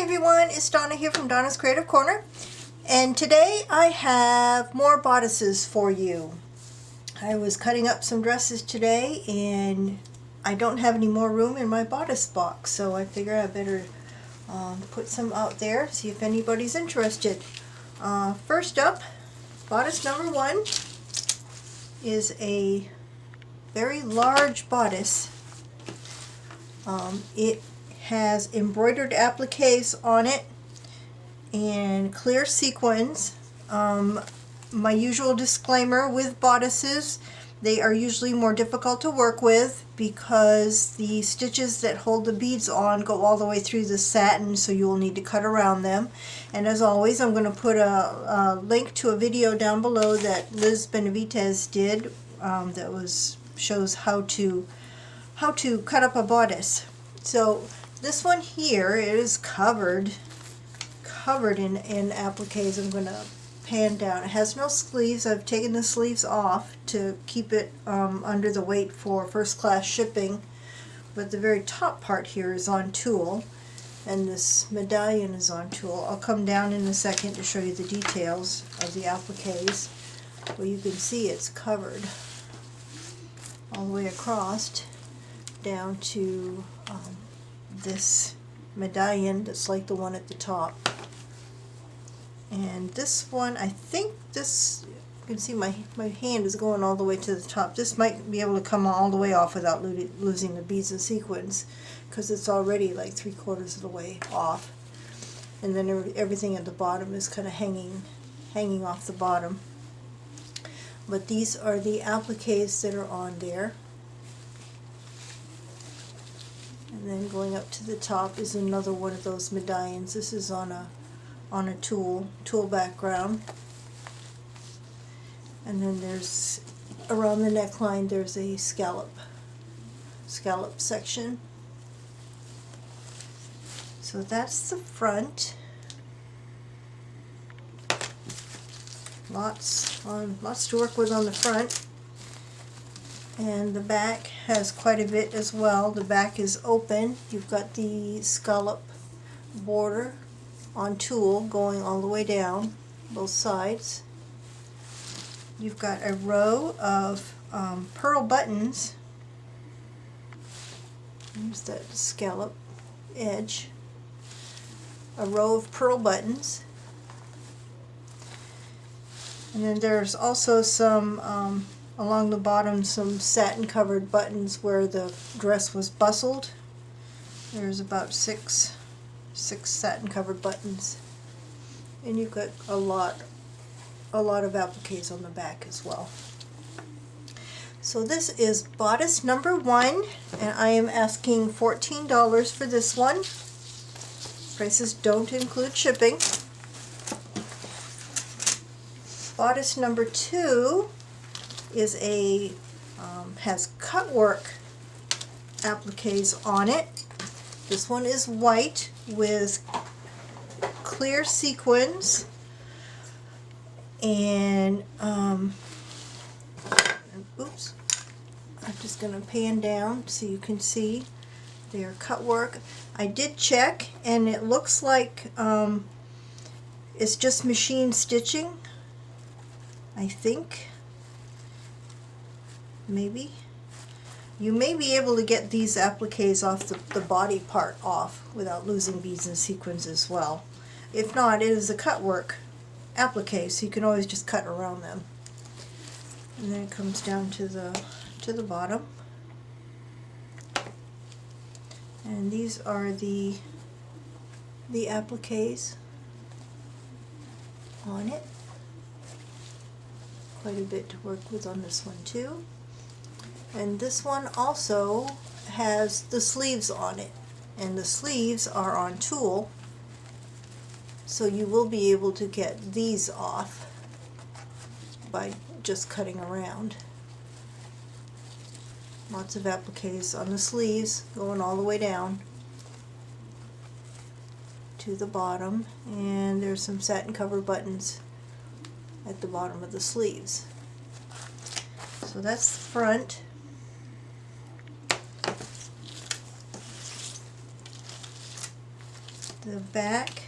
everyone, it's Donna here from Donna's Creative Corner, and today I have more bodices for you. I was cutting up some dresses today and I don't have any more room in my bodice box, so I figure I better put some out there, see if anybody's interested. First up, bodice number 1 is a very large bodice. It has embroidered appliques on it and clear sequins. My usual disclaimer with bodices, they are usually more difficult to work with because the stitches that hold the beads on go all the way through the satin, so you will need to cut around them. And as always, I'm going to put a link to a video down below that Liz Benavides did that shows how to cut up a bodice. So this one here is covered in appliques. I'm going to pan down. It has no sleeves. I've taken the sleeves off to keep it under the weight for first class shipping, but the very top part here is on tulle, and this medallion is on tulle. I'll come down in a second to show you the details of the appliques. Well, you can see it's covered all the way across down to this medallion that's like the one at the top. And this one, I think this, you can see my hand is going all the way to the top. This might be able to come all the way off without losing the beads and sequins, because it's already like 3/4 of the way off. And then everything at the bottom is kind of hanging off the bottom. But these are the appliques that are on there. And then going up to the top is another one of those medallions. This is on a tulle background. And then there's, around the neckline, there's a scallop section. So that's the front. Lots to work with on the front. And the back has quite a bit as well. The back is open. You've got the scallop border on tulle going all the way down both sides. You've got a row of pearl buttons. There's that scallop edge. A row of pearl buttons. And then there's also some along the bottom, some satin covered buttons where the dress was bustled. There's about six satin covered buttons, and you've got a lot of appliques on the back as well. So this is bodice number 1, and I am asking $14 for this one. Prices don't include shipping. Bodice number 2 is has cut work appliques on it. This one is white with clear sequins, and oops, I'm just going to pan down so you can see they are cut work. I did check, and it looks like it's just machine stitching, I think. Maybe. You may be able to get these appliques off the body part off without losing beads and sequins as well. If not, it is a cut work applique, so you can always just cut around them. And then it comes down to the bottom. And these are the appliques on it. Quite a bit to work with on this one too. And this one also has the sleeves on it, and the sleeves are on tulle, so you will be able to get these off by just cutting around. Lots of appliques on the sleeves going all the way down to the bottom, and there's some satin cover buttons at the bottom of the sleeves. So that's the front. The back,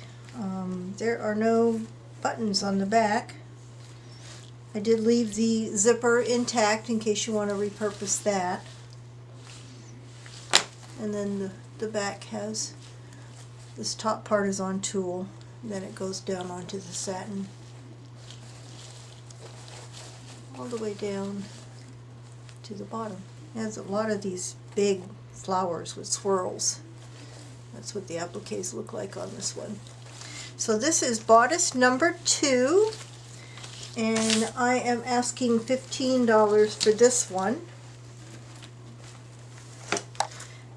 there are no buttons on the back. I did leave the zipper intact in case you want to repurpose that. And then the back has, this top part is on tulle, then it goes down onto the satin. All the way down to the bottom. It has a lot of these big flowers with swirls. That's what the appliques look like on this one. So this is bodice number 2, and I am asking $15 for this one.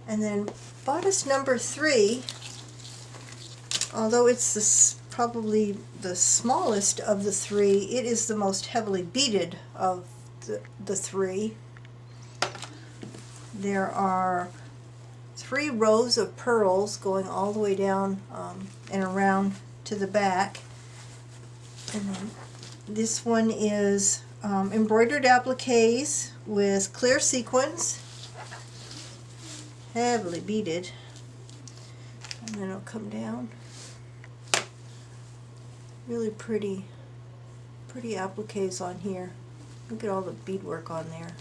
And then bodice number 3, although it's probably the smallest of the 3, it is the most heavily beaded of the 3. There are 3 rows of pearls going all the way down and around to the back. And then this one is embroidered appliques with clear sequins, heavily beaded, and then it'll come down. Really pretty appliques on here. Look at all the beadwork on there.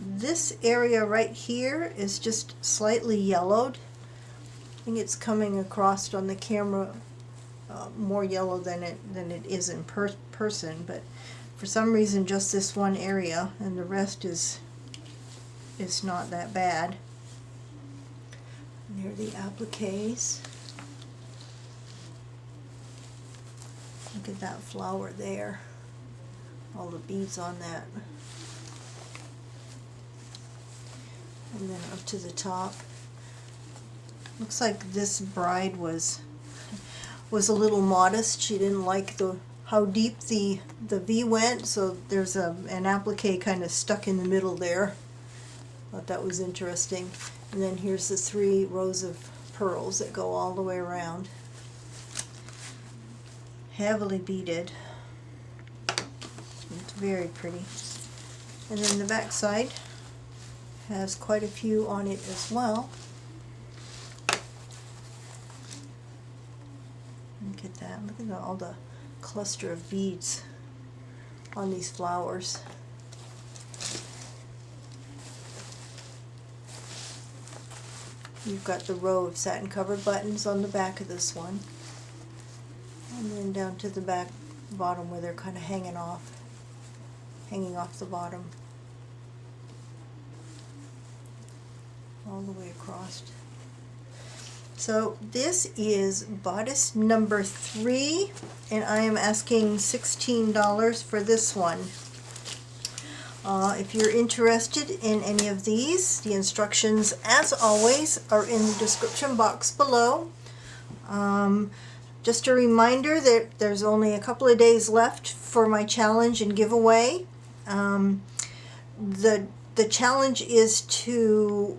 This area right here is just slightly yellowed. I think it's coming across on the camera more yellow than it is in person, but for some reason just this one area, and the rest is not that bad. And there are the appliques. Look at that flower there. All the beads on that. And then up to the top. Looks like this bride was a little modest. She didn't like how deep the V went, so there's an applique kind of stuck in the middle there. Thought that was interesting. And then here's the 3 rows of pearls that go all the way around. Heavily beaded. It's very pretty. And then the back side has quite a few on it as well. Look at that. Look at all the cluster of beads on these flowers. You've got the row of satin covered buttons on the back of this one. And then down to the bottom where they're kind of hanging off the bottom. All the way across. So this is bodice number 3, and I am asking $16 for this one. If you're interested in any of these, the instructions, as always, are in the description box below. Just a reminder that there's only a couple of days left for my challenge and giveaway. The challenge is to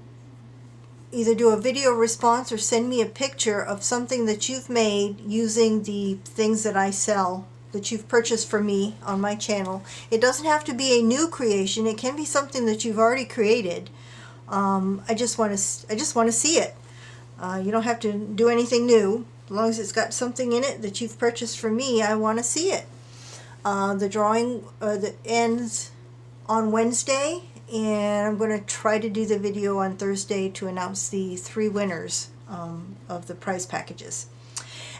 either do a video response or send me a picture of something that you've made using the things that I sell, that you've purchased from me on my channel. It doesn't have to be a new creation. It can be something that you've already created. I just want to see it. You don't have to do anything new. As long as it's got something in it that you've purchased from me, I want to see it. The drawing that ends on Wednesday, and I'm going to try to do the video on Thursday to announce the 3 winners of the prize packages.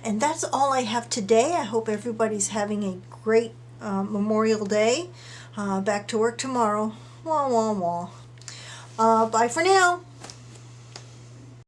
And that's all I have today. I hope everybody's having a great Memorial Day. Back to work tomorrow. Wah, wah, wah. Bye for now.